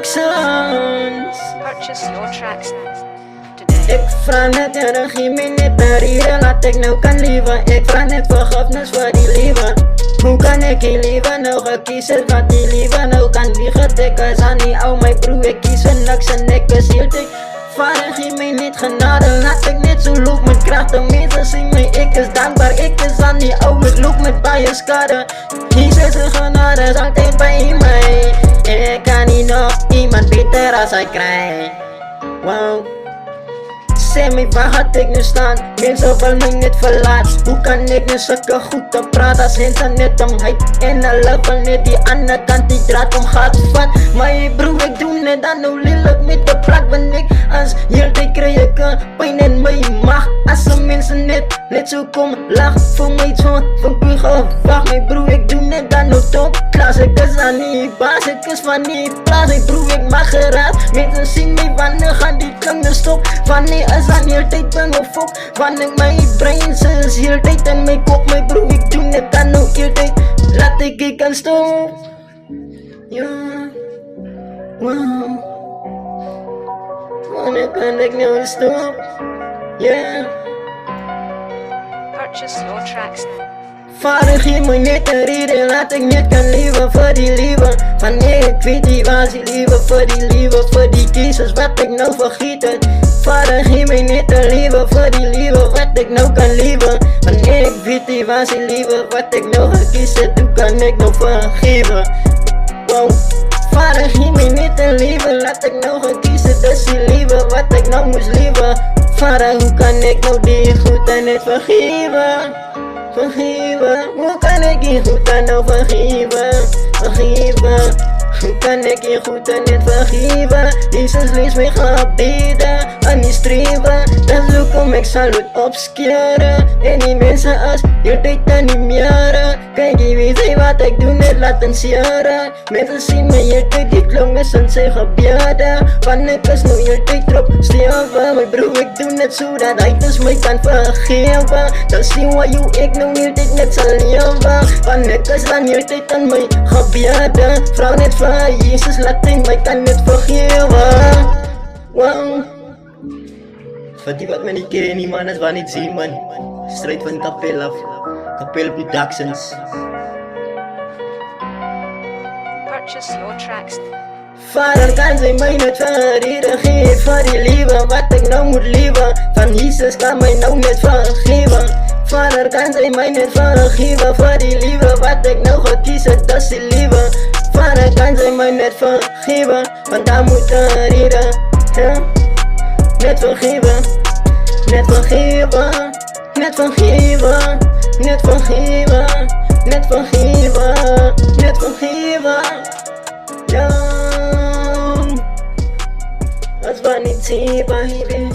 Productions. Purchase your tracks today. Ik vraag net, ja, regie me niet naar hier. Laat ik nou kan liever. Ik vraag net vergiffenis voor die liever. Hoe kan ik die liever nou gaan kiezen? Wat die liever nou kan liegen? Ik is aan die oude, mijn broer, ik kies een niks en ik is heel dik. Vader, geef mij niet genade, laat ik niet zo loop met kracht. De mensen zien mij, ik is dankbaar, ik is aan die oude, ik loop met baie skade. Jezus een genade is altijd bij mij. Ik kan niet nog iemand beter als hij krijgt. Wow. Zeg mij, waar had ik nu staan? Mensen willen mij niet verlaten. Hoe kan ik nu zulke goed te praten als mensen net om hype? En alle wil net die andere kant die draad om gaat van. Maar je broer, ik doe net dan nou lelijk met de plak. Want ik als heel dik krijg ik pijn in mijn maag. Als de mensen net zo kom lach voor mij zo van u gewacht. Mijn broer, ik doe net dan nou top klas. Ik is aan die baas, ik is van die plaats. Mijn broer, ik mag geraad. Mensen zien mij wanneer gaat die klanken stop. Wanneer is aan heel tijd ben ik fok. Wanneer mijn brein is heel tijd en mijn kop. Mijn broer, ik doe net dan nou heel tijd. Laat ik kan stop. Ja. Wow. Wanneer kan ik nou stop? Yeah. Purchase your tracks. Vader, geef me niet een reden, laat ik niet kan leven voor die liefde. Wanneer ik weet die was die liefde, voor die kiezers wat ik nou vergeten. Vader, geef me niet een liefde voor die liefde, wat ik nou kan leven. Wanneer ik weet die was die liefde, wat ik nou ga kiezen, hoe kan ik nou vergeven. Wow. Vader, geef me niet een liefde, laat ik nou gaan kiezen, dus die liefde, wat ik nou moest leven. Vader, hoe kan ik nou die goed en niet vergeven? Vergeven, hoe kan ik je goed en nou vergeven? Vergeven, hoe kan ik je goed en niet vergeven? Jezus lees mij gebeden en die streven. Dan zoek om ik zal het opskeren. En die mensen als je tijd en die meren. Kijk je weet wat ik doe net laten sieren. Mensen zien me je tijd die klonk is en zij gebeden. Van ik is nu je tijd erop sterven. Mijn broer ik doe net zo dat hij dus mij kan vergeven. Dan zien wat je ik nou je tijd net zal leven. Van ik is dan je tijd aan mij gebeden. Vrouw net van Jezus laat hij mij kan niet vergeven. Wow. Voor die wat men niet kennen die man is waar niet zien man. Strijd van Kapel af. Kapel Productions. Purchase your tracks. Vader, kan zij mij niet verreden, geef voor die liefde, wat ik nou moet leven. Van Jezus kan mij nou niet vergeven. Vader, kan zij mij niet vergeven voor die liefde, wat ik nou ga kiezen, dat is die liefde. Vader, kan zij mij niet vergeven, want daar moet een reden. Ja? Net vergeven, net vergeven, net vergeven, net vergeven, net vergeven, net vergeven. Ja, als we niet zien, baby.